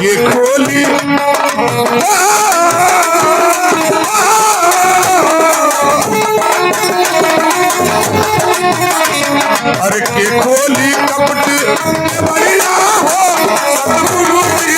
के खोली अरे के खोली कपट बढ़िया हो सतगुरु जी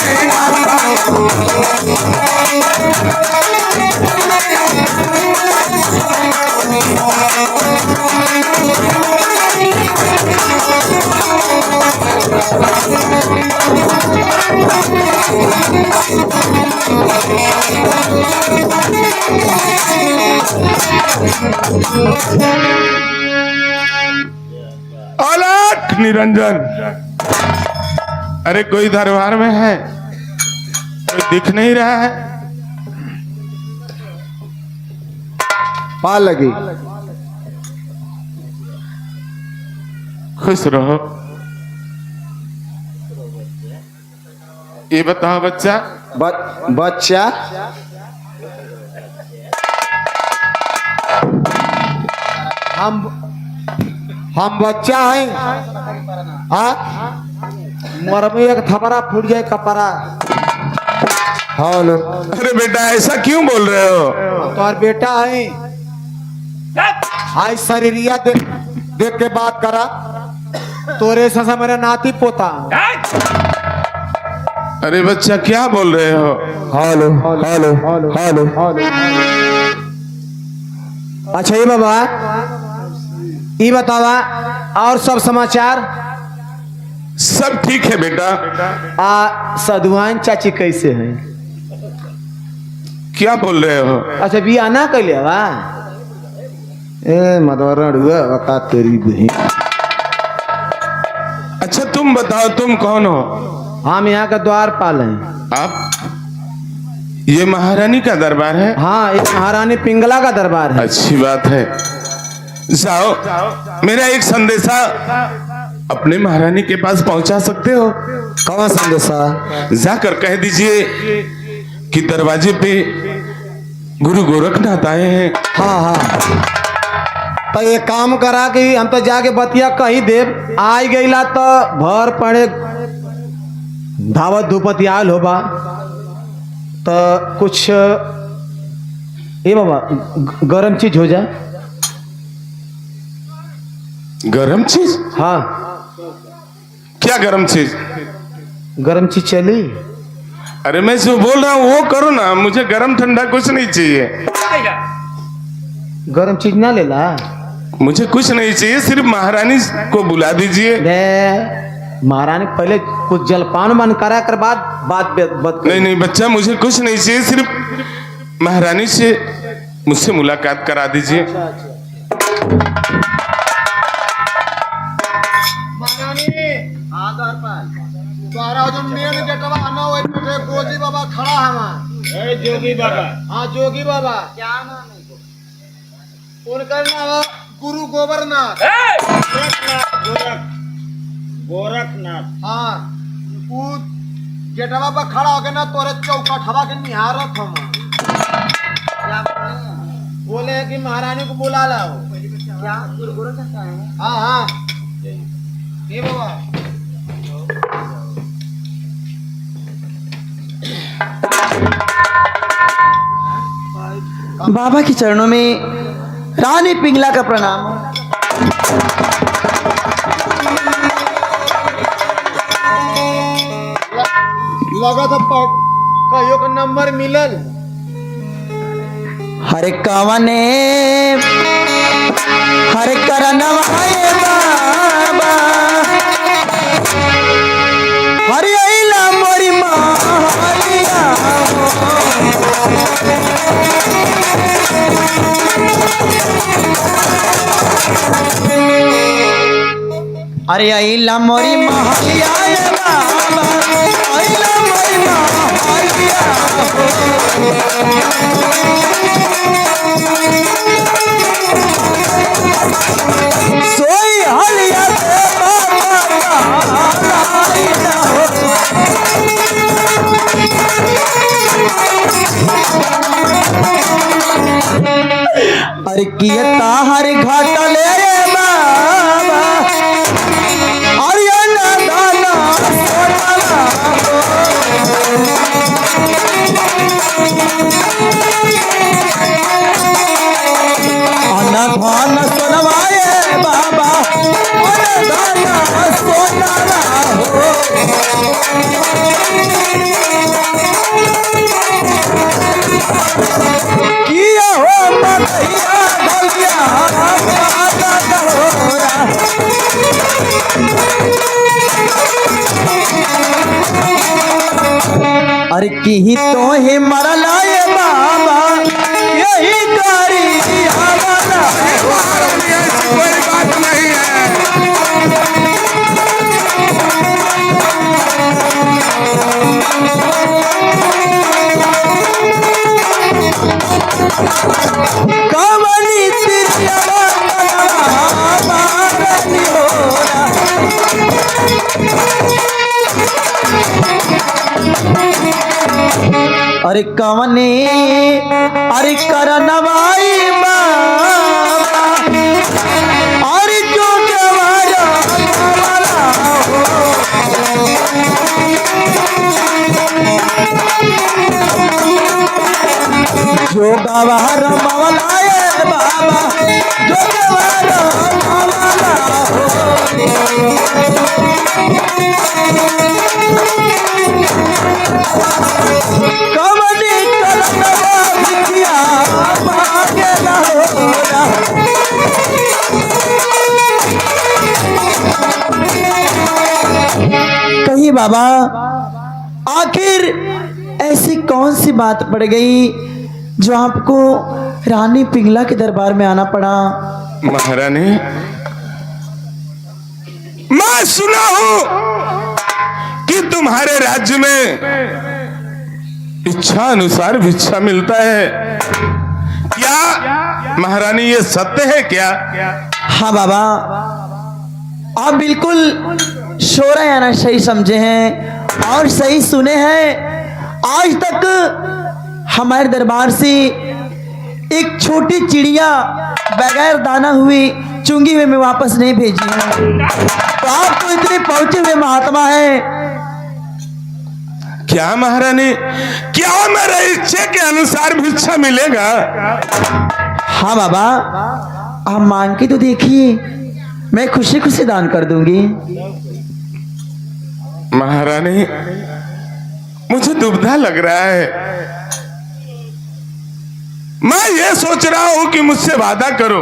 अलख निरंजन। अरे कोई दरबार में है, कोई दिख नहीं रहा है। पाल लगी। खुश रहो। ये बताओ बच्चा, बच्चा हम बच्चा हैं। हाँ मोर में एक थपरा फूट जाए कपड़ा। हाँ लो। अरे बेटा ऐसा क्यों बोल रहे हो? तुम्हार बेटा है। हाय शरीरिया देख के बात करा। तोरे ससा मेरा नाती पोता। अरे बच्चा क्या बोल रहे हो? Hello hello hello. अच्छा ये बाबा ये बतावा और सब समाचार सब ठीक है बेटा। सधुआन चाची कैसे हैं? क्या बोल रहे हो? अच्छा बिया ना कैले बा? ए मदवरण हुआ वका तेरी बहन। अच्छा तुम बताओ तुम कौन हो? हम यहाँ का द्वारपाल हैं। आप? ये महारानी का दरबार है? हाँ ये महारानी पिंगला का दरबार है। अच्छी बात है। जाओ मेरा एक संदेशा अपने महारानी के पास पहुंचा सकते हो? कौन संदेशा? जाकर कह दीजिए कि दरवाजे पे गुरु गोरखनाथ आए हैं। हाँ हाँ तो ये काम करा कि हम तो जाके बतिया कही देव। आई गईला तो भर पड़े धावत धूपत आयल होबा तो कुछ ये बाबा गरम चीज हो जाए। गरम चीज? हाँ क्या गरम चीज? गरम चीज चली। अरे मैं जो बोल रहा हूँ वो करो ना, मुझे गरम ठंडा कुछ नहीं चाहिए। गरम चीज ना लेला? मुझे कुछ नहीं चाहिए, सिर्फ महारानी को बुला दीजिए। महारानी पहले कुछ जलपान मन करा कर बात नहीं नहीं बच्चा मुझे कुछ नहीं चाहिए, सिर्फ महारानी से मुझसे मुलाकात करा दीजिए। जोगी बाबा खड़ा है। जोगी बाबा? हाँ जोगी बाबा। क्या नाम है? उनका नाम गुरु गोबरनाथ। गोरखनाथ। हाँ गेटवा पर खड़ा होके ना तोरे चौकट हवा के निहारत हम। बोले कि महारानी को बुला लाओ। क्या गुरु गोरखनाथ है? हाँ हाँ ये बाबा। बाबा के चरणों में रानी पिंगला का प्रणाम। लगा था कहियो का नंबर मिलल। हरे कवने हरे करनवाए बाबा हरे अइला मोरी मालिया अरे अइला मोरी मालिया बाबा अइला मोरी मालिया सोई हलिया अरे कियता हर घाट ले रे बाबा अरे ना दाना सोना कि ही तो ही मरला ये बाबा यही करी हमारा महारानी ऐसी कोई बात नहीं है। कमली तिरिया मारनी होरा अरे कवने अरे करनवाई बाबा अरे जो गवारा हमारा जो गवार मवलाए बाबा जो गवार मवला कवनी करनवा बिटिया मांगे ना होरा कहीं बाबा आखिर ऐसी कौन सी बात पड़ गई जो आपको रानी पिंगला के दरबार में आना पड़ा। महारानी, मैं सुना हूं कि तुम्हारे राज्य में इच्छा अनुसार भिक्षा मिलता है। क्या महारानी ये सत्य है क्या? हाँ बाबा, आप बिल्कुल शोरा याना सही समझे हैं और सही सुने हैं। आज तक हमारे दरबार से एक छोटी चिड़िया बगैर दाना हुई चुंगी हुए में वापस नहीं भेजी है। तो आप तो इतने पहुंचे हुए महात्मा हैं। क्या महारानी, क्या मेरे इच्छे के अनुसार भिक्षा मिलेगा? हाँ बाबा, आप मांग के तो देखिए, मैं खुशी खुशी दान कर दूंगी। महारानी, मुझे दुविधा लग रहा है। मैं ये सोच रहा हूं कि मुझसे वादा करो,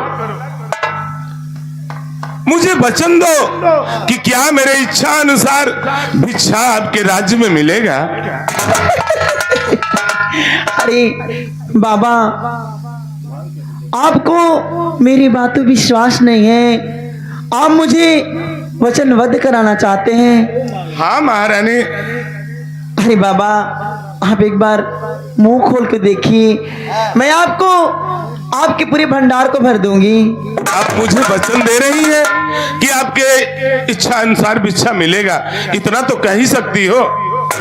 मुझे वचन दो कि क्या मेरे इच्छा अनुसार भिक्षा आपके राज्य में मिलेगा। अरे बाबा, आपको मेरी बात पे विश्वास नहीं है, आप मुझे वचनबद्ध कराना चाहते हैं। हाँ महारानी। अरे बाबा, आप एक बार मुंह खोल के देखिए, मैं आपको आपके पूरे भंडार को भर दूंगी। आप मुझे वचन दे रही है कि आपके इच्छा अनुसार भिक्षा मिलेगा, इतना तो कह ही सकती हो।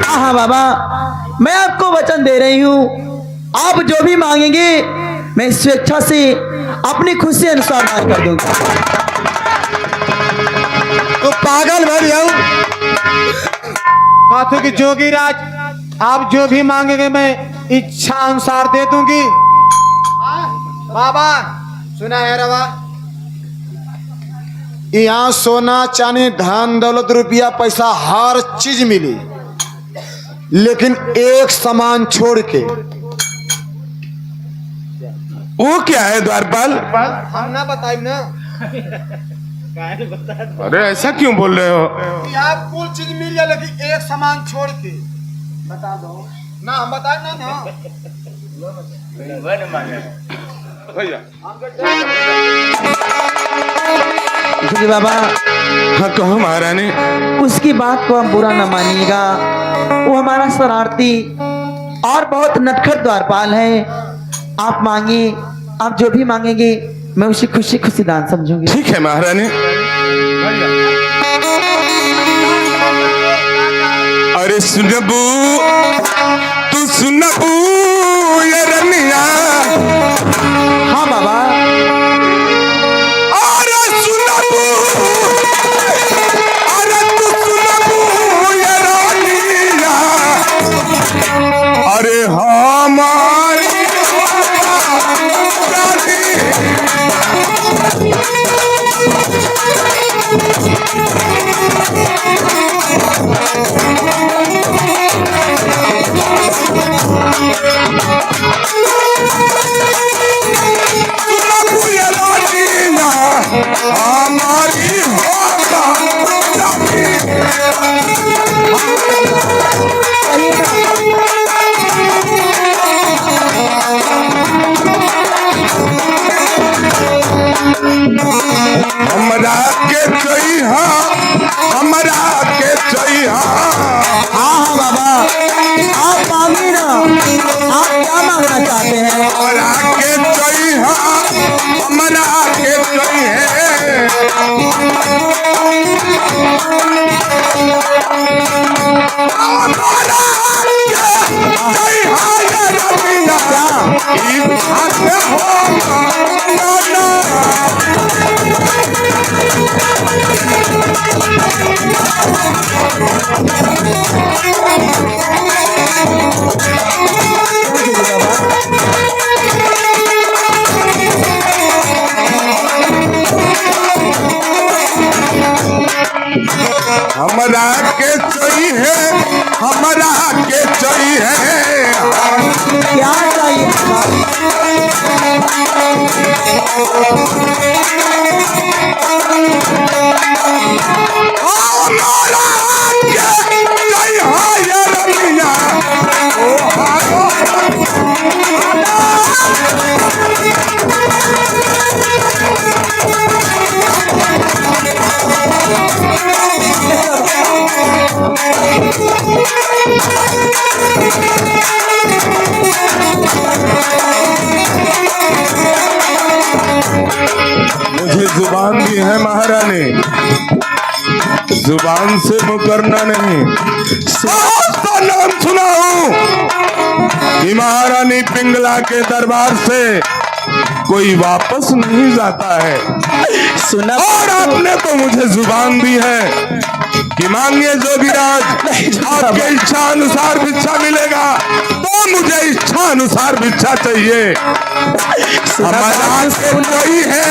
हाँ बाबा, मैं आपको वचन दे रही हूँ, आप जो भी मांगेंगे मैं स्वेच्छा से अपनी खुशी अनुसार दान कर दूंगा। तो पागल भर जाऊं कहते कि जोगीराज आप जो भी मांगेंगे मैं इच्छा अनुसार दे दूंगी। बाबा सुना है रवा, यहाँ सोना चांदी धन दौलत रुपया पैसा हर चीज मिली, लेकिन एक सामान छोड़ के। वो क्या है द्वारपाल? हम ना बताइए ना। अरे ऐसा क्यों बोल रहे हो? यहाँ कुल चीज मिल जाए लेकिन एक सामान छोड़ के बता दो ना। हम बताए ना जी बाबा। हाँ कहो महारानी। उसकी बात को आप बुरा न मानिएगा, वो हमारा शरारती और बहुत नटखट द्वारपाल है। आप मांगिए, आप जो भी मांगेंगे मैं उसे खुशी खुशी दान समझूंगी। ठीक है महारानी। अरे सुनबू, तू सुनबू ये रनिया। हाँ बाबा। अरे सुनबू, अरे तू सुनबू ये रनिया। अरे हमारी हमरा के चाहिए, हमरा के चाहिए। क्या चाहिए हमारा के चाहिए रमिया। ओ हारो मुझे जुबान दी है महारानी, जुबान से मुकरना नहीं। आपका नाम सुना हूं कि महारानी पिंगला के दरबार से कोई वापस नहीं जाता है। सुना और आपने तो मुझे जुबान दी है कि मांगिए जोगीराज, आपके इच्छा अनुसार भिक्षा मिलेगा, तो मुझे इच्छा अनुसार भिक्षा चाहिए। हमारा के कोई है,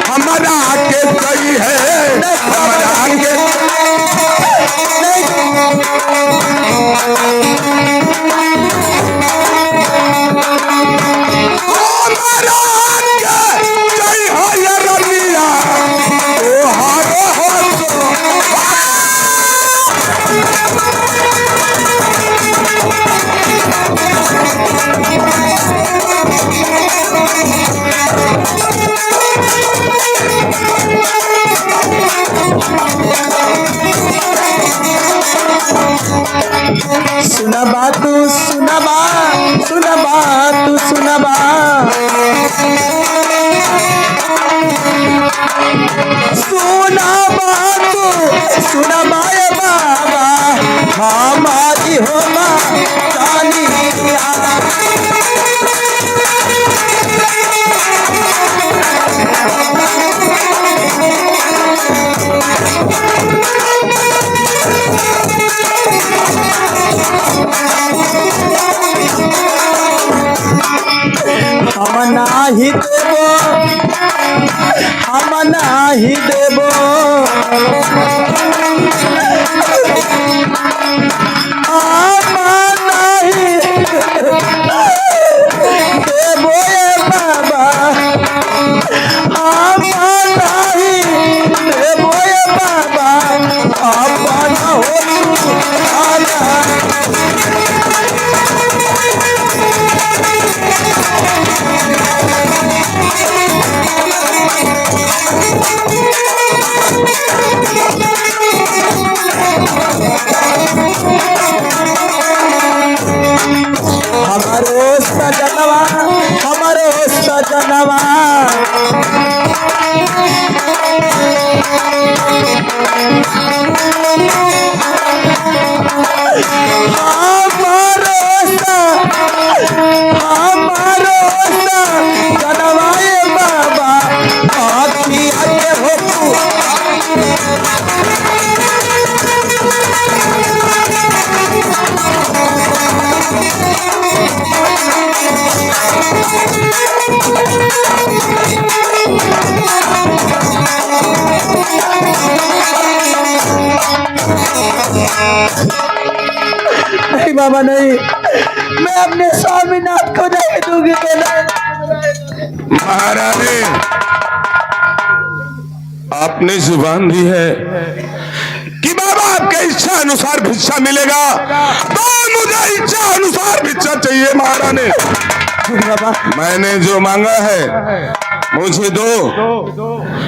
हमारा के कोई है, हमारा के सुना बात तू सुना बात, सुना बात तू सुना बात, सुना बात तू सुना बाए बाबा, हमारी हो माँ जानिया। हम नाही देबो, हम नाही देबो, हम नाही देबो ए बाबा, हम नाही देबो ए बाबा, अपन हो तू आला। हमारो सजनवा, हमारो सजनवा, हमारो सजनवा ए बाबा, आखी आए हो तू। नहीं बाबा नहीं, मैं अपने स्वामीनाथ को नहीं दूंगी तो नहीं। महारानी, आपने जुबान दी है कि बाबा आपके इच्छा अनुसार भिक्षा मिलेगा, तो मुझे इच्छा अनुसार भिक्षा चाहिए। महारानी, बाबा मैंने जो मांगा है मुझे दो,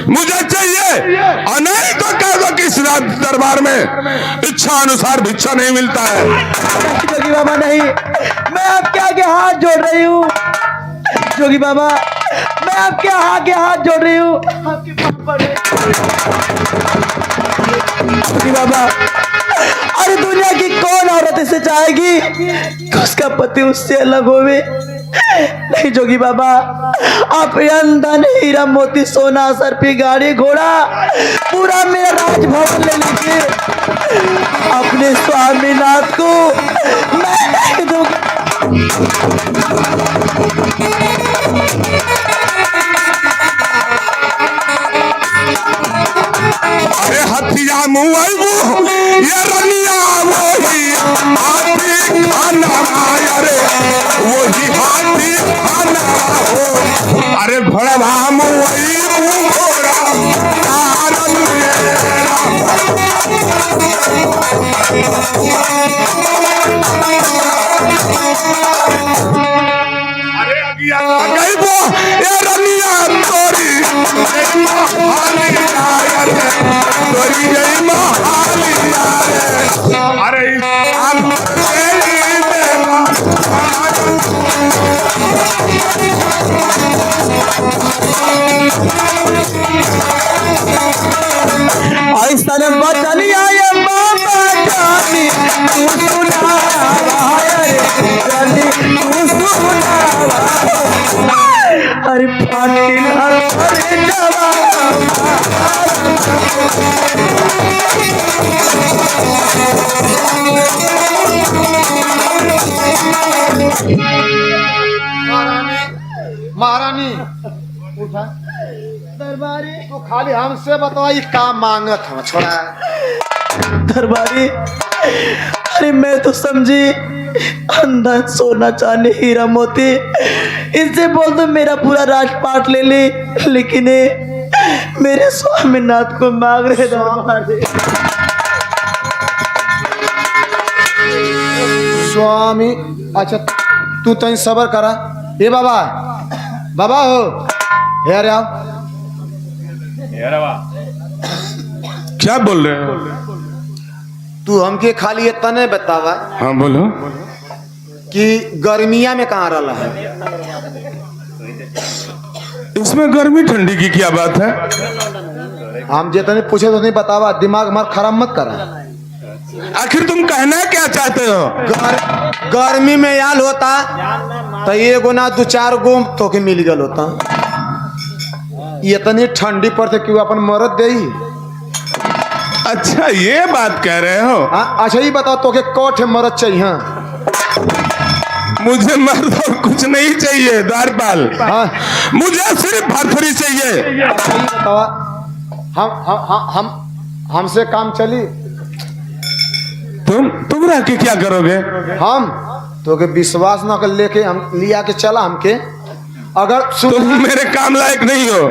मुझे चाहिए, और नहीं तो कह दो कि इस दरबार में इच्छा अनुसार भिक्षा नहीं मिलता है। जोगी बाबा नहीं, मैं आपके आगे हाथ जोड़ रही हूँ। जोगी बाबा, मैं आपके आगे हाथ जोड़ रही हूँ। जोगी बाबा, अरे दुनिया की कौन औरत इसे चाहेगी कि उसका पति उससे अलग होवे? नहीं जोगी बाबा, आप अन्न धन हीरा मोती सोना सर्पी गाड़ी घोड़ा पूरा मेरा राजभवन ले लीजिए, अपने स्वामीनाथ को मैं नहीं दूंगा। अरे हथिया मुँह घोड़ा भाम वही घोड़ा तारन अरे अगिया गई वो ये रनिया तोरी महाली आयर तोरी गई महाली आयर अरे हम ऐसा बचलिया ये बाबा जानी तू सुनावा रे जानी तू सुनावा अरे फाटिल अरे जवा महारानी उठा दरबारी तू खाली हमसे बतावा ये काम मांगत हम छोड़ा दरबारी अरे मैं तो समझी अंधा सोना चांदी हीरा मोती इससे बोल दो मेरा पूरा राजपाट ले ले लेकिन ये मेरे स्वामीनाथ को मांग रहे दरबारी स्वामी अच्छा तू तई सबर करा ए बाबा बाबा हो हे रे आओ क्या बोल रहे हो? तू हमके खाली ये तने बतावा हाँ बोलो। कि गर्मिया में कहाँ रहा है इसमें गर्मी ठंडी की क्या बात है? हम जितने पूछे तो नहीं बतावा दिमाग हमारा खराब मत करा आखिर तुम कहना क्या चाहते हो? गर्मी में याल होता तो एगो ना दो चार गो तो के मिल गल होता इतनी ठंडी पर थे क्यों अपन मरद दे अच्छा ये बात कह रहे हो? अच्छा ये बताओ तो के कोठ मरद चाहिए मुझे मर्द और कुछ नहीं चाहिए द्वारपाल। हाँ मुझे सिर्फ भरथरी चाहिए। अच्छा ये बतावा हम हमसे काम चली तुम रह के क्या करोगे? हम तो के विश्वास न कर लेके हम लिया के चला हमके अगर तुम मेरे काम लायक नहीं हो।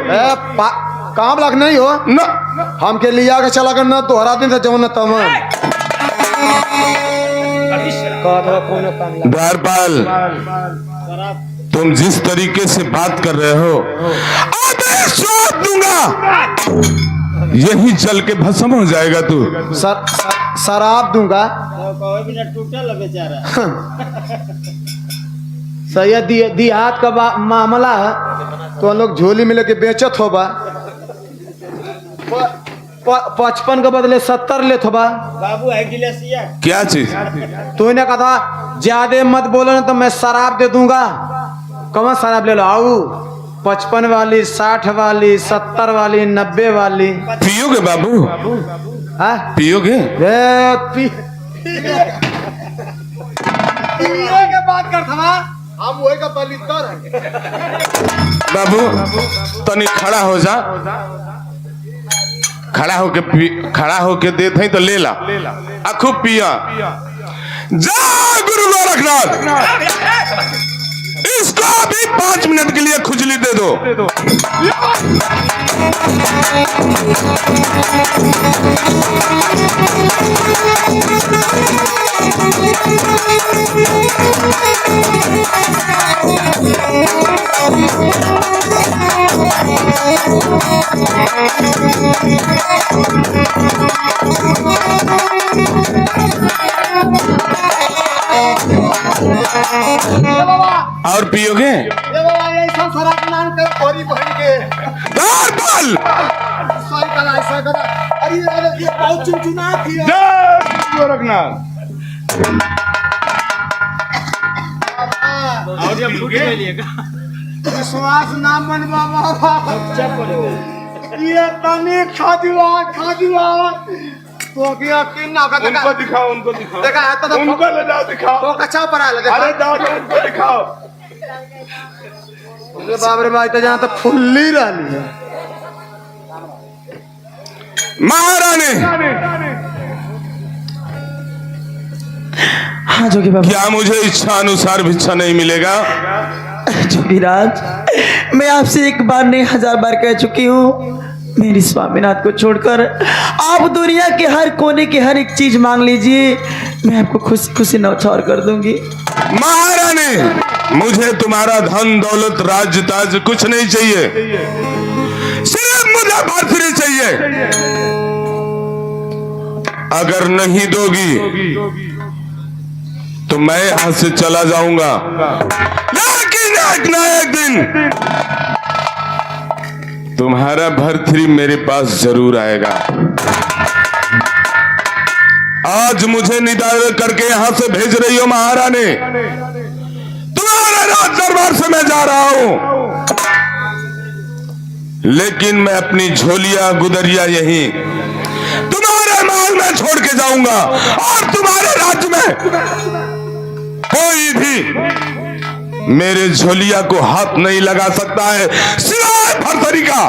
काम लायक नहीं हो न हमके लिया के चला कर न दोहरा दिन से जवन तम द्वारपाल तुम जिस तरीके से बात कर रहे हो आदेश दूंगा यही जल के भस्म हो जाएगा तू। शराब दूंगा सही देहात का मामला है तो लोग झोली में लेके बेचत होबा 55 के बदले 70 लेत होबा बाबू है गिलासिया क्या चीज? तो इन्हें कहा ज्यादा मत बोलो ना तो मैं शराब दे दूंगा। कौन शराब ले लो आओ 55 वाली 60 वाली 70 वाली 90 वाली पियोगे बाबू? हाँ पियोगे? के बात कर था हम वही का पलितर बाबू तनी खड़ा हो जा। खड़ा होके देते हैं तो ले ला आ खूब पिया। जा गुरु गोरखनाथ इसको अभी 5 मिनट के लिए खुजली दे दो। और पियोगे? विश्वास ना मन बाबा ये तनी खाजुआ तो क्या किन ना उनको दिखाओ देखा है तो उनको ले जाओ दिखाओ। तो कच्चा पर आ लगे अरे जाओ उनको दिखाओ। अरे बाप रे भाई तो जहाँ तो फुल्ली रही है महारानी। हाँ जोगी बाबा क्या मुझे इच्छा अनुसार भिक्षा नहीं मिलेगा? जोगीराज मैं आपसे एक बार नहीं 1000 बार कह चुकी हूँ, मेरी स्वामीनाथ को छोड़कर आप दुनिया के हर कोने की हर एक चीज मांग लीजिए, मैं आपको खुशी खुशी न्यौछावर कर दूंगी। महारानी, मुझे तुम्हारा धन दौलत राज्य ताज कुछ नहीं चाहिए, सिर्फ मुझे भरथरी चाहिए। अगर नहीं दोगी तो मैं यहां से चला जाऊंगा, लेकिन एक ना एक दिन तुम्हारा भरथरी मेरे पास जरूर आएगा। आज मुझे निदान करके यहां से भेज रही हो महारानी, तुम्हारे राज दरबार से मैं जा रहा हूं, लेकिन मैं अपनी झोलिया गुदरिया यहीं तुम्हारे महल में छोड़ के जाऊंगा, और तुम्हारे राज्य में कोई भी मेरे झोलिया को हाथ नहीं लगा सकता है सिवाय भरथरी का।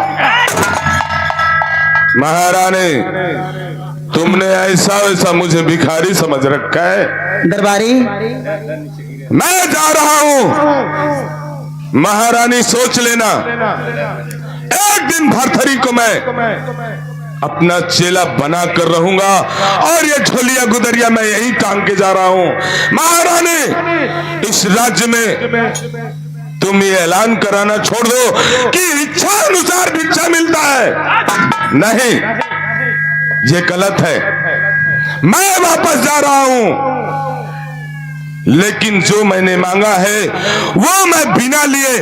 महारानी, तुमने ऐसा वैसा मुझे भिखारी समझ रखा है। दरबारी, मैं जा रहा हूं, महारानी सोच लेना, एक दिन भरथरी को मैं अपना चेला बना कर रहूंगा, और ये झोलिया गुदरिया मैं यही टांग के जा रहा हूं। महारानी, इस राज्य में तुम ये ऐलान कराना छोड़ दो कि इच्छा अनुसार भिक्षा मिलता है। नहीं, ये गलत है। मैं वापस जा रहा हूं, लेकिन जो मैंने मांगा है वो मैं बिना लिए,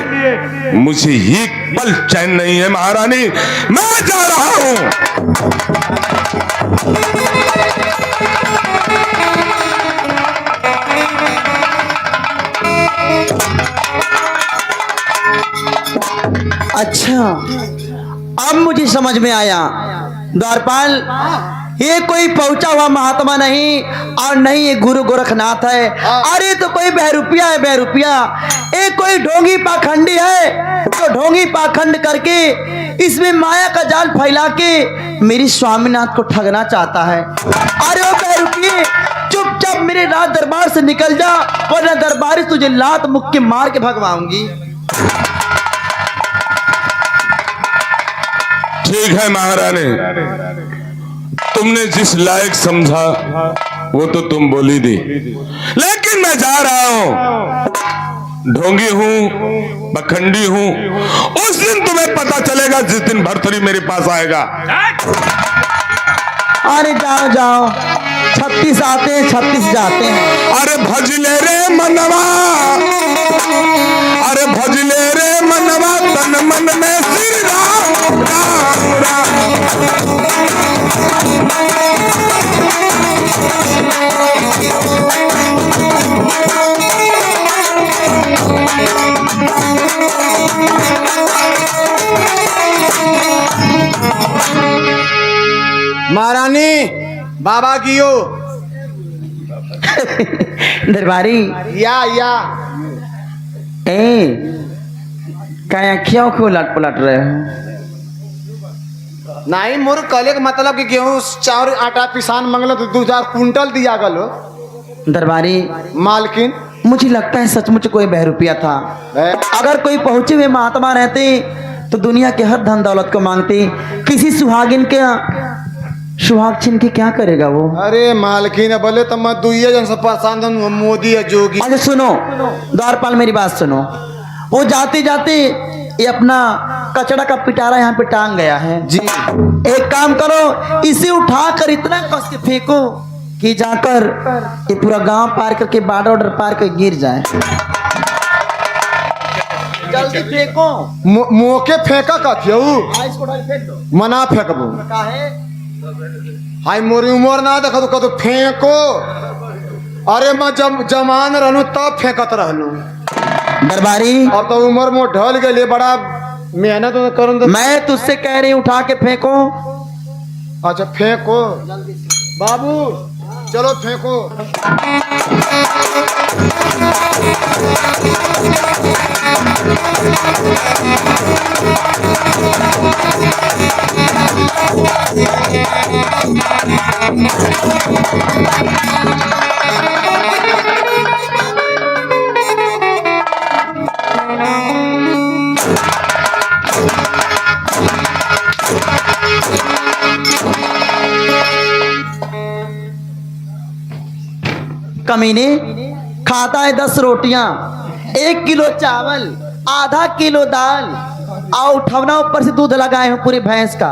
मुझे एक पल चैन नहीं है। महारानी, मैं जा रहा हूं। अच्छा, अब मुझे समझ में आया। द्वारपाल, ये कोई पहुंचा हुआ महात्मा नहीं, और नहीं ये गुरु गोरखनाथ है। अरे तो कोई बहरूपिया है, बहरूपिया। ये कोई ढोंगी पाखंडी है, तो ढोंगी पाखंड करके इसमें माया का जाल फैला के मेरी स्वामीनाथ को ठगना चाहता है। अरे वो बहरूपिये, चुपचाप मेरे राज दरबार से निकल जा, वरना दरबारी तुझे लात मुक्के मार के भगवाऊंगी। ठीक है महारानी, तुमने जिस लायक समझा वो तो तुम बोली दी, लेकिन मैं जा रहा हूं। ढोंगी हूं, पखंडी हूं, उस दिन तुम्हें पता चलेगा जिस दिन भरथरी मेरे पास आएगा। अरे जाओ जाओ, 36 आते हैं 36 जाते हैं। अरे भजले रे मनवा, अरे भजले रे मनवा, तन मन में श्री राम राम राम। महारानी, बाबा की हो। दरबारी, या क्या क्यों क्यों लट पलट रहे हो? नहीं, मोर कले के मतलब कि गेहूं चाउर आटा पिसान मंगल तो 2000 कुंटल दिया गलो। दरबारी, मालकिन, मुझे लगता है सचमुच कोई बहरूपिया था। अगर कोई पहुंचे हुए महात्मा रहते तो दुनिया के हर धन दौलत को मांगते, किसी सुहागिन के सुहाग छीन के क्या करेगा वो? अरे मालकिन, बोले तो मैं दुइये जन से परेशान हूं, मोदी या जोगी। अच्छा सुनो द्वारपाल, मेरी बात सुनो। वो जाते जाते ये अपना कचड़ा का पिटारा यहाँ पे टांग गया है जी। एक काम करो, इसे उठाकर इतना कस के फेंको कि जाकर ये पूरा गांव पार करके बॉर्डर ऑर्डर पार कर गिर जाए। जल्दी फेंको। मोके फेंका कथियो, इसको डाल फेंक दो। मना फेंकबो। काहे? हाय मोरी उमर ना देखो तो फेंको। अरे मैं जमान रहूं तब फेंकत रहलू। दरबारी, अब तो उम्र में ढल गए, बड़ा मेहनत करूँ। मैं तुझसे कह रही उठा के फेंको। अच्छा फेंको बाबू, चलो फेंको। कमीने खाता है 10 रोटियां, 1 किलो चावल, आधा किलो दाल और उठवना ऊपर से दूध लगाए हूँ पूरी भैंस का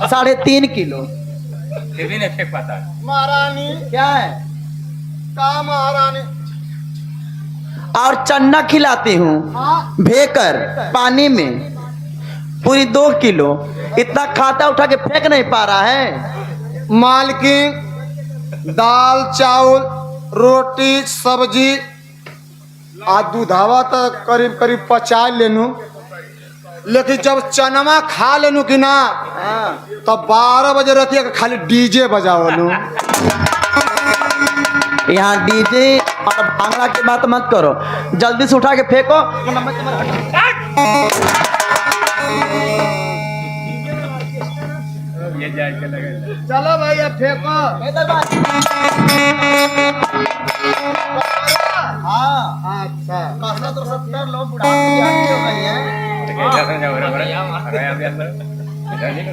3.5 किलो। फिर भी नहीं फेंक पाता। महारानी क्या है? का महारानी और चन्ना खिलाती हूँ भेकर पानी में पूरी 2 किलो। इतना खाता उठा के फेंक नहीं पा रहा है। मालकिन दाल चावल रोटी सब्जी आ दूधावा तो करीब करीब 50 लेनू, लेकिन जब चनमा खा लेनू कि ना तब 12 बजे रहती है खाली डीजे बजावलू। यहाँ डीजे और भांगड़ा की बात मत करो, जल्दी से उठा के फेंको वरना मैं तुम्हारा ये जाए के लगे। चलो भैया फेंको। हाँ अच्छा कहना तो 70 लोग बुढ़ापे आदमी हो गए हैं। इधर से जाओ, बराबर है अभी अंदर इधर नहीं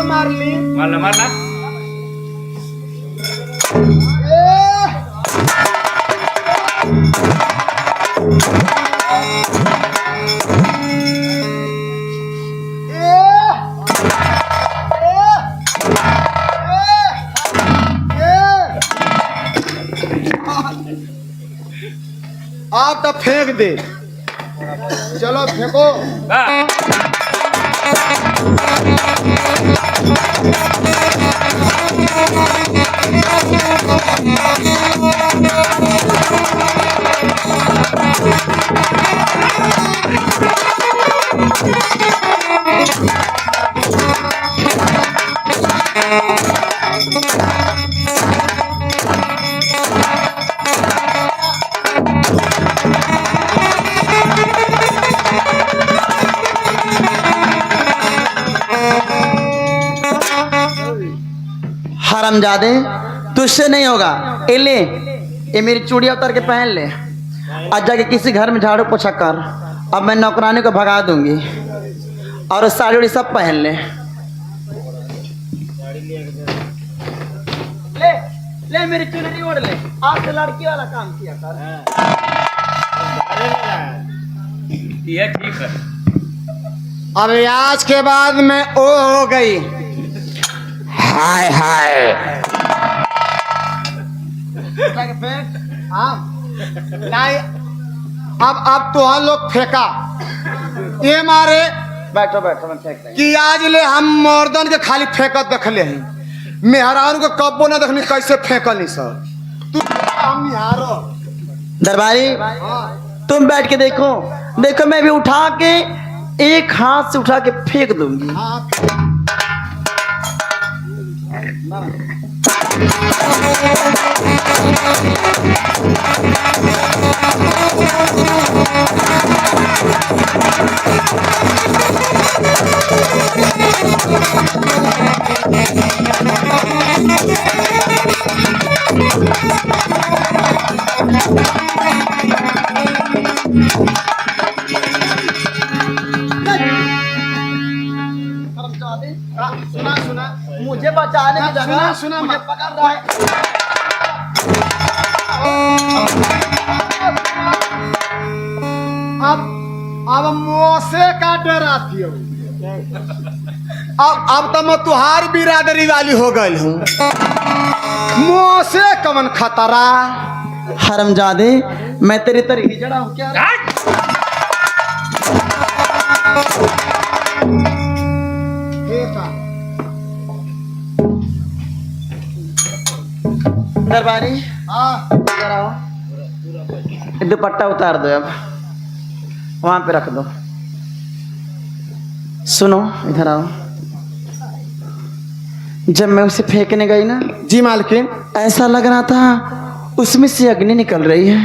मार ली मारना मारना। आप तो फेंक दे। चलो फेंको। हरामजादे तुझसे नहीं होगा। ये ले, ये मेरी चूड़िया उतार के पहन ले, आज जाके किसी घर में झाड़ू पोछा कर। अब मैं नौकरानी को भगा दूंगी और साड़ी उड़ी सब पहन ले। ले ले मेरी चुनरी ओढ़ ले, आज से लड़की वाला काम किया कर। ये ठीक है। अब आज के बाद मैं ओ हो गई। हाय हाय हाँ नहीं अब तो हम लोग फेंका ये मारे बैठो बैठो मैं फेंक कि आज ले हम मर्दन के खाली फेंकत देखले हैं, मेहरान को कब्बो ना देखनी कैसे फेंकली सर। तू हम निहारो दरबारी, तुम बैठ के देखो। देखो मैं भी उठा के एक हाथ से उठा के फेंक दूंगी। सुना सुना मुझे बचाने की जगह सुना मुझे पकड़ रहा है। अब मोसे का डराती हो। अब तो मैं तुहार बिरादरी वाली हो गई हूँ। मोसे कमन खतरा। हरमजादे मैं तेरी तरह ही जड़ा हूँ क्या? दरबारी इधर आओ, दुपट्टा उतार दो, अब वहां पे रख दो। सुनो इधर आओ। जब मैं उसे फेंकने गई ना जी मालकिन, ऐसा लग रहा था उसमें से अग्नि निकल रही है।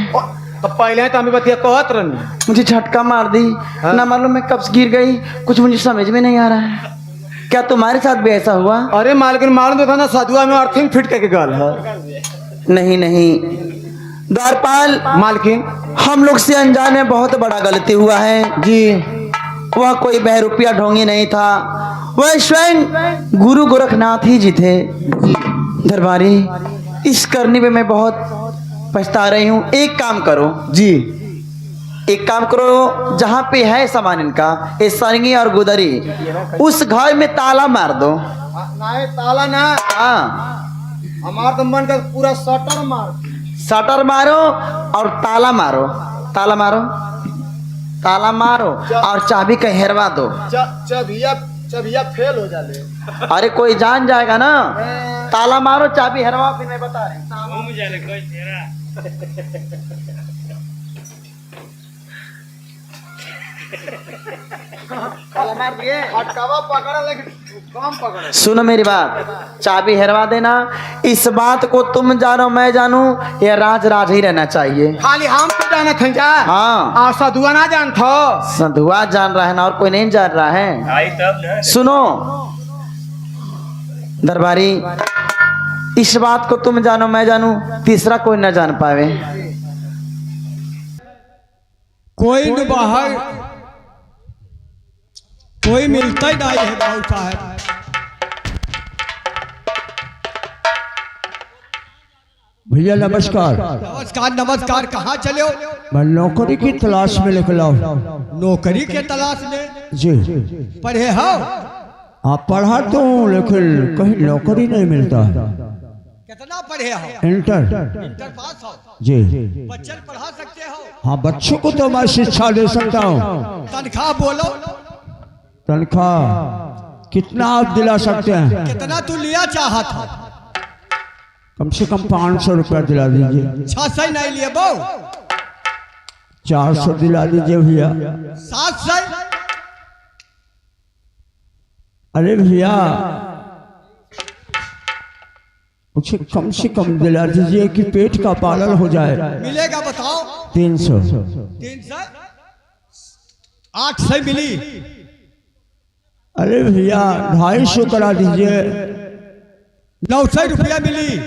तो पहले तो हमें बतिया कहत रहनी। मुझे झटका मार दी। ना मालूम मैं कब गिर गई, कुछ मुझे समझ में नहीं आ रहा है। क्या तुम्हारे साथ भी ऐसा हुआ? अरे मालकिन मालूम तो था ना, सदुआ में अर्थिंग फिट करके गल है। नहीं नहीं, द्वारपाल मालकिन हम लोग से अनजान में बहुत बड़ा गलती हुआ है जी। वह कोई बहरूपिया ढोंगी नहीं था, वह स्वयं गुरु गोरखनाथ ही जी थे। दरबारी इस करने में मैं बहुत पछता रही हूँ। एक काम करो जी। एक काम करो, जहाँ पे है सामान इनका ये सरंगी और गुदरी, उस घर में ताला मार दो। नहीं ताला ना, हाँ हमार तो मन का पूरा शटर मार। शटर मारो और ताला मारो, ताला मारो, ताला मारो और चाबी का हेरवा दो। चबिया फेल हो जाले। अरे कोई जान जाएगा ना, ताला मारो चाबी हेरवा, फिर मैं बता रही घूम जाने कोई तेरा ताला मार दिए, अटकावा पकड़ा लेकिन कम पकड़े। सुनो मेरी बात, चाबी हेरवा देना। इस बात को तुम जानो मैं जानूं, ये राज राज ही रहना चाहिए। खाली हम तो जाना था जा। हाँ आ सदुआ ना जान थो। संधुआ जान रहा है ना, और कोई नहीं जान रहा है। आई तब न सुनो दरबारी, इस बात को तुम जानो मैं जानूं, तीसरा कोई न जान पावे। कोई न बाहर कोई मिलता ही नहीं है बाबू साहब। भैया नमस्कार। नमस्कार नमस्कार, कहाँ चले हो? मैं नौकरी की तलाश में निकला हूँ। नौकरी के तलाश में जी। पढ़े हो? आप पढ़ा तो हूँ, लेकिन कहीं नौकरी नहीं मिलता है। कितना पढ़े हो? इंटर। इंटर पास हो? जी। बच्चन पढ़ा सकते हो? हाँ, बच्चों को तो मैं शिक्षा दे सकता हूँ। तनख्वाह बोलो, तनख्वाह कितना आप दिला सकते हैं? कितना तू लिया चाहा था? कम से कम 500 रुपया दिला दीजिए। 600 नहीं लिए बहु? 400 दिला दीजिए भैया। 700? अरे भैया मुझे कम से कम दिला दीजिए कि पेट का पालन हो जाए। मिलेगा बताओ? 300। 300? 800 मिली? अरे भैया 250 करा दीजिए। 900 रुपया मिली?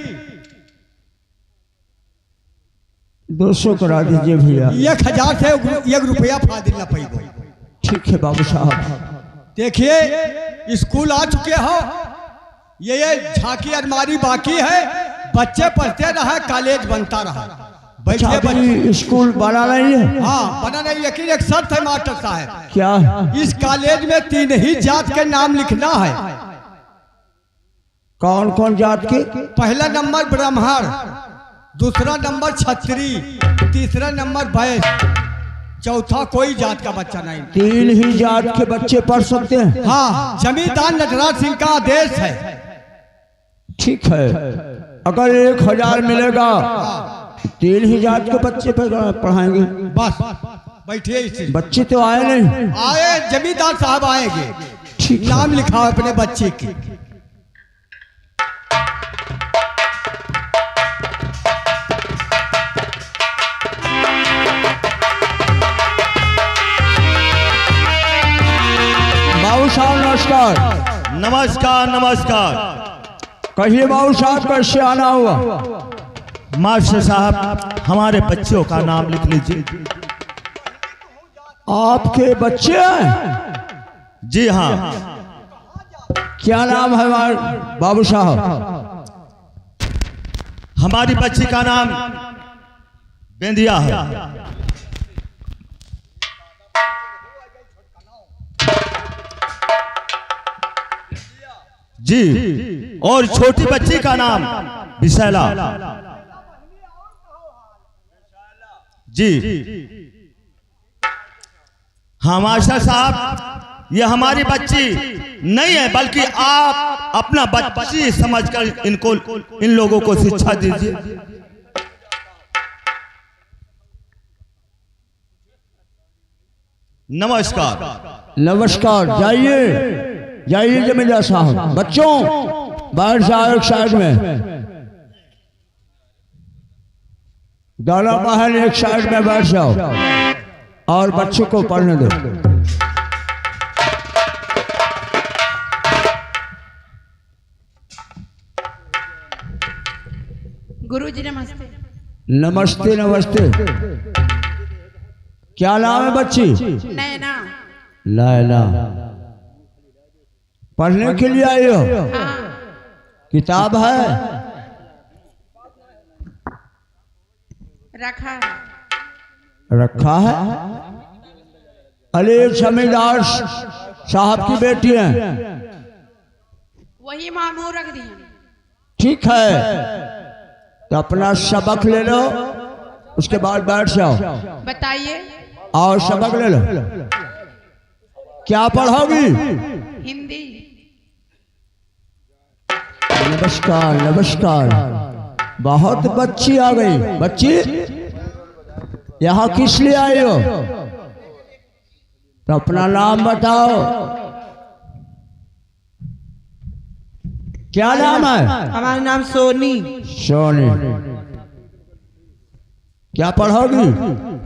200 करा दीजिए भैया। 1000 से 1 रुपया फादिल ना पैबो। ठीक है बाबू साहब। देखिए स्कूल आ चुके हो, ये झांकी अलमारी बाकी है। बच्चे पढ़ते रहे, कॉलेज बनता रहा। बैठिए बच्चे। अभी स्कूल बना नहीं है? हाँ बना नहीं, लेकिन एक शर्त है मास्टर साहब। क्या? इस कॉलेज में 3 ही जात के नाम लिखना है। कौन कौन जात के? पहला नंबर ब्राह्मण, दूसरा नंबर क्षत्रिय, तीसरा नंबर वैश्य, चौथा कोई जात का बच्चा नहीं। 3 ही जात के बच्चे पढ़ सकते हैं? हाँ, जमींदार नटराज सिंह का आदेश है। ठीक है, अगर 1000 मिलेगा 3 ही जात के बच्चे पढ़ाएंगे। बस बैठिए इसी। बच्चे तो आए नहीं। आए, जमींदार साहब आएंगे। ठीक है। नाम लिखाओ अपने बच्चे की। बाबू साहब नमस्कार। नमस्कार नमस्कार। कहिए बाबू साहब कैसे आना हुआ? मास्टर साहब हमारे बच्चों का नाम लिख लीजिए। आपके बच्चे हैं? जी हाँ। क्या नाम है बाबू साहब? हमारी बच्ची का नाम बेंदिया है। जी, और छोटी बच्ची का नाम विशैला। जी हाँ मास्टर साहब, ये हमारी बच्ची नहीं है, बल्कि आप अपना बच्ची समझकर इन लोगों को शिक्षा दीजिए। नमस्कार। नमस्कार। जाइए जाइए जमींदार साहब। बच्चों बाहर जाओ, एक साइड में। दोनों बाहर एक साइड में बैठ जाओ और बच्चों को पढ़ने दो। गुरुजी नमस्ते। नमस्ते नमस्ते। क्या नाम है बच्ची? नैना। लैला। पढ़ने के लिए आई हो? हाँ। किताब है? रखा है। रखा है। अली जमींदार साहब की बेटी है। वही मामू रख दिया। ठीक है, तो अपना सबक ले लो, उसके बाद बैठ जाओ बताइए। और सबक ले लो। क्या पढ़ोगी? हिंदी। नमस्कार नमस्कार। बहुत बच्ची आ गई। बच्ची यहाँ किस लिए आई हो? तो अपना नाम बताओ। क्या नाम है? हमारा नाम सोनी। सोनी। क्या पढ़ोगी?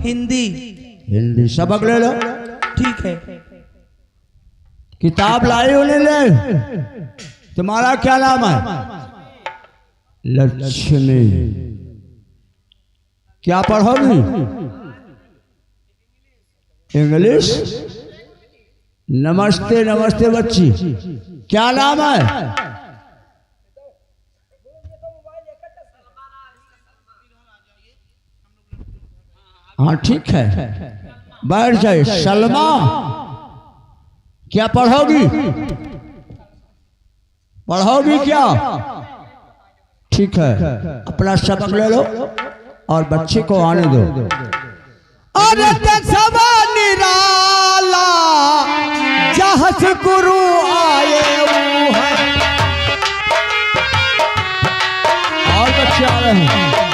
हिंदी। हिंदी। सबक ले लो। ठीक है। किताब लाई हो? ले ले। तुम्हारा क्या नाम है? लक्ष्मी। क्या पढ़ोगी? इंग्लिश। नमस्ते नमस्ते बच्ची। क्या नाम है? हाँ ठीक है, बैठ जाए। सलमा। क्या पढ़ोगी? पढ़ोगी क्या? ठीक है, अपना सबक ले लो और बच्चे को आने दो। अरे सवा निराला जहाँ से गुरु आए वो है। और बच्चे आ रहे हैं।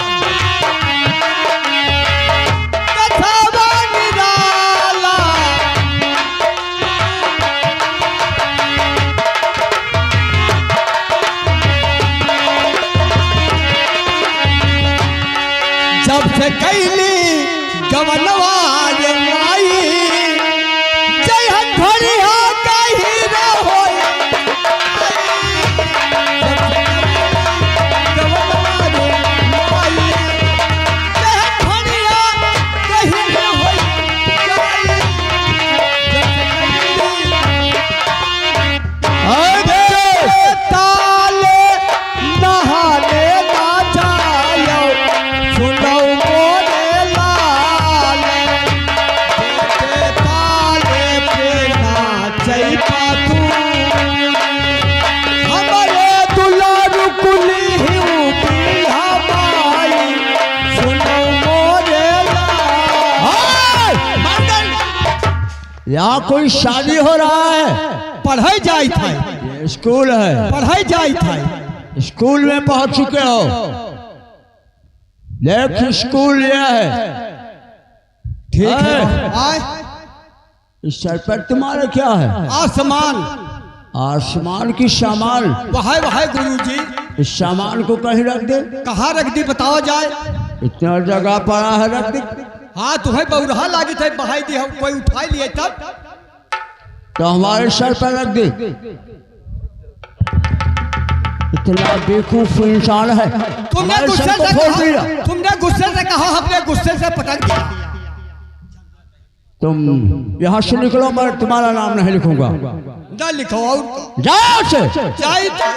सवा निराला जब से कैली गवनवार आई जय हथड़िया कही रहो। यहाँ कोई शादी हो रहा है। पढ़ाई जाई था। ये स्कूल है। पढ़ाई जाई था। स्कूल में पहुंच चुके हो। देख स्कूल ये है। ठीक है। आए इस सर पर तुम्हारा क्या है? आसमान। आसमान की सामान। वहां गुरुजी। इस सामान को कहीं रख दे। कहाँ रख दी बताओ जाए। इतना जगह पड़ा है, रख दे। हाँ तुम्हें बहुरहा लागी थे बहाई दी हम कोई उठाई लिए तब। तो हमारे सर पर रख दे। इतना बेवकूफ इंसान है। तुमने हमारे गुस्से सर को से फोड़ दिया। कहा, तुमने गुस्से से कहा, हमने गुस्से से पटक दिया। तुम यहाँ से निकलो, मैं तुम्हारा नाम नहीं लिखूंगा। ना लिखो और जाओ से। जाई तो।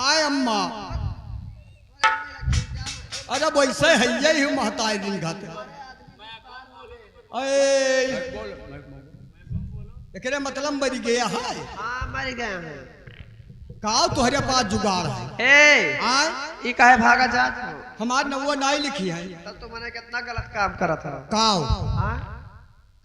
आय अम्मा। अरे वैसे है यही महताई दिन खाते। एकरे मतलब मर गया है। हाँ मर गए हैं। का तुम्हारे पास जुगाड़ है? ए आय ये काहे भागा जात हो? हमार नौवा नाई लिखी है। तब तो मैंने कितना गलत काम करा था। काव हाँ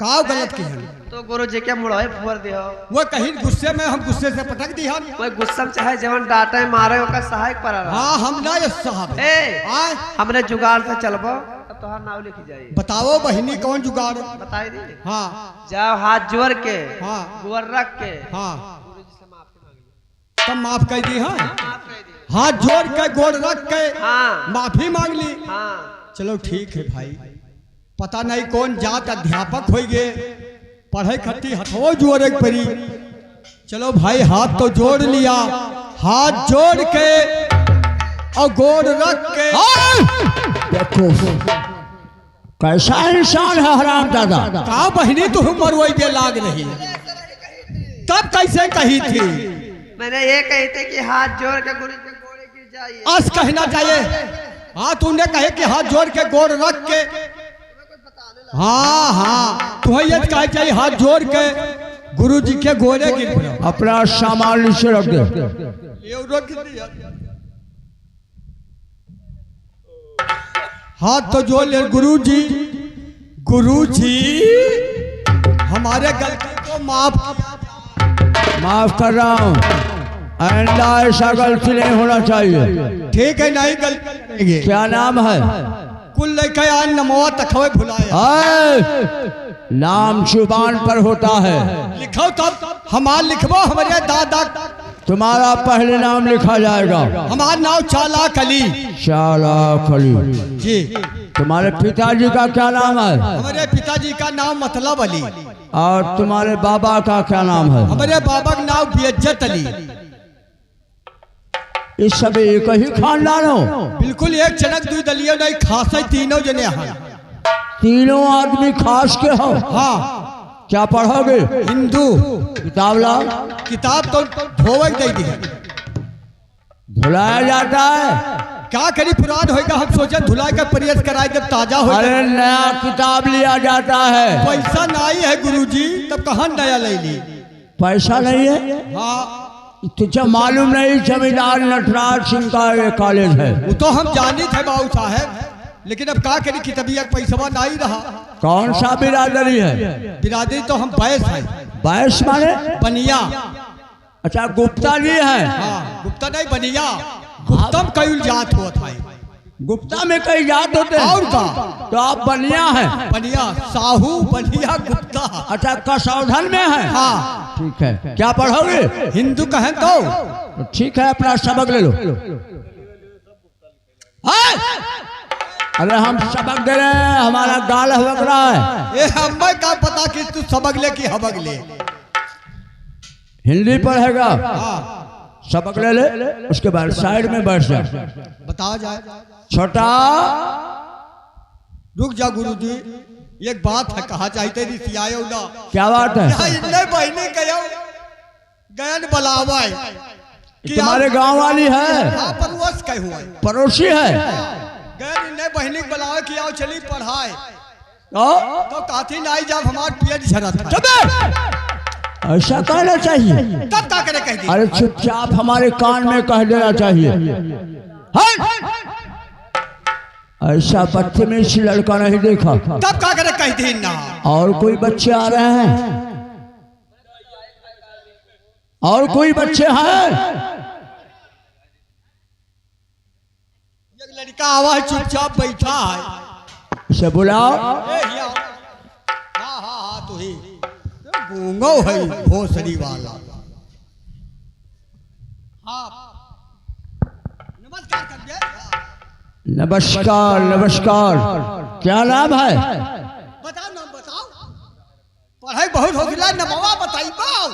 काव गलत की है। तो गुरु जी के मुड़ाई फोड़ दियो। वो कहीं गुस्से में हम गुस्से से पटक दी हम। कोई गुस्सा में चाहे जवन डांटे मारे ओका सहायक पड़ा रहा। हाँ हम ना ये साहब। ए आय हमने जुगाड़ से चलबो तब तोहार नाव लिखी जाई। बताओ बहिनी कौन जुगाड़? बताई दी। हाँ जाओ हाथ जोड़ के हाँ गुवर रख के हाँ गुरु जी से माफी मांगी। तब माफ कर दी। हाँ माफ कर दी। हाथ जोड़ के गोड़ रख के हाँ माफी मांग ली। हाँ चलो ठीक है भाई। पता नहीं कौन जात अध्यापक हो गए, पढ़े खट्टी हथो जोड़े पड़ी। चलो भाई हाथ तो जोड़ लिया, हाथ जोड़ के और गोड़ रख के। देखो कैसा इंसान है हराम दादा। कहा बहनी तुम मरवई के लाग रही, तब कैसे कही थी? मैंने ये कही थी कि हाथ जोड़ के गुरु के गोड़े गिर जाइए। आज कहना चाहिए, हाँ तूने कहे कि हाथ जोड़ के गोड़ रख के। हाँ हाँ तुम्हें ये कहना चाहिए हाथ जोड़ के गुरु जी के गोड़े गिर पड़ो। अपना सामान नीचे रख दे। ये रख दिया। हाथ तो जोड़ ले गुरु जी। गुरु जी हमारे गलती को माफ कर रहा हूँ, आइंदा ऐसा गलती नहीं होना चाहिए। ठीक है, नहीं गलती करेंगे। क्या नाम है? कुल लेके आन नमवा तखवे भुलाया। नाम जुबान पर होता है। लिखो तब हमार लिखबो, हमारे दादा तुम्हारा पहले नाम लिखा जाएगा। हमारा नाम चालाक अली। चालाक अली जी। तुम्हारे पिताजी का क्या नाम है? हमारे पिताजी का नाम मतलब अली। और तुम्हारे बाबा का क्या नाम है? हमारे बाबा का नाम बेइज्जत अली। इस सब एक ही खानदान हो? बिल्कुल एक चनक दुई दलियो नहीं खास है, तीनों जने हैं। तीनों आदमी खास के हो? हाँ। क्या पढ़ोगे? हिंदू। किताब लाओ। किताब तो धोवे दे दी है, धुलाया जाता है। क्या करी पुरान होगा, हम सोचे धुलाई का प्रयास कराए जब ताजा हो। अरे नया किताब लिया जाता है। पैसा नहीं है गुरुजी, तब कहाँ नया ले ली? पैसा नहीं है? हाँ। तुझे मालूम नहीं जमींदार नटराज सिंह का ये कॉलेज है? वो तो हम जानी थे बाबू साहब, लेकिन अब क्या करी कि तबीयत पैसा नहीं रहा। कौन सा बिरादरी है? बिरादरी तो हम बैस है। बैस माने? बनिया। अच्छा गुप्ता जी है? हाँ, गुप्ता नहीं बनिया। गुप्तम कई जात हुआ था। गुप्ता में कई जात होते हैं? और का? तो आप बनिया हैं? बनिया, साहू, बनिया, गुप्ता। अच्छा, कसौधन में है? हाँ। ठीक है। क्या पढ़ोगे? हिंदू कहें तो ठीक है, अपना सबक ले लो। अरे हम सबक दे रहे हैं, हमारा गाल हबक रहा है। ये हमें क्या पता कि तू सबक ले कि हबक ले। हिंदी पढ़ेगा? हाँ। सबक ले ले, उसके बाद साइड में बैठ जा। बताओ जाए। छोटा रुक जा गुरुजी, एक बात है कहा चाहते रिसियायो ना। क्या बात है? इतने बहने गयो गयन बलावाई। तुम्हारे गांव वाली है? हाँ, पड़ोस के हुआ। पड़ोसी है? गयन इन्हें बहनी बलावा कि आओ चली पढ़ाए। तो काथी नहीं जब हमार पेट झरत है। ऐसा कहना चाहिए? तब क्या करे कह दी? अरे चुपचाप हमारे कान में कह देना चाहिए। ऐसा बदतमीज लड़का नहीं देखा। तब क्या करे कह दी ना। और कोई बच्चे आ रहे हैं? और कोई बच्चे हैं? एक लड़का आवा चुपचाप बैठा है। इसे बुलाओ। हाँ हाँ हाँ, तू ही गूंगो है भोसड़ी वाला। हाँ, नमस्कार कर दे। नमस्कार नमस्कार। क्या नाम है? बताओ नाम बताओ। पढ़ाई बहुत हो गया, नमवा बताई पाओ।